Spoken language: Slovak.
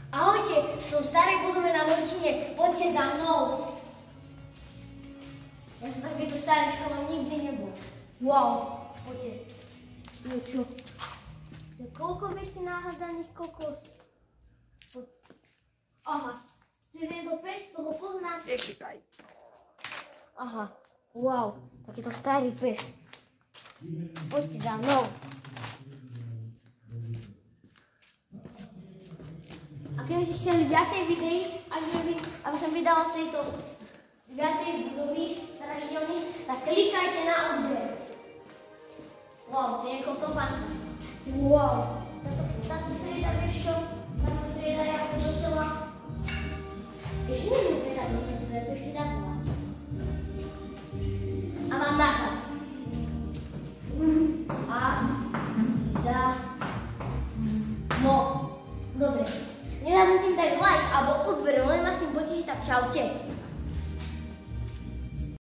Ahojte, som v starej budove na Močine, poďte za mnou. Ja som takéto staré škole nikdy nebol. Wow, poďte. No čo? Koľko ešte nahádzaných kokos? Aha, tu je tento pes, toho poznám. Nechytaj. Aha, wow, takýto starý pes. Poďte za mnou. A keby ste chceli viacej videí, aby som vydala z tejto viacej budovy strašidelných, tak klikajte na odber. Wow, to je ako topan. Wow, táto trieda, vieš čo? Táto trieda je ako docela... Ešte neviem, keď táto trieda, to ešte taková. A mám nápad. Dobre. Nezabudnite mi dať like alebo odber, len vás s tým poteší, tak čaute.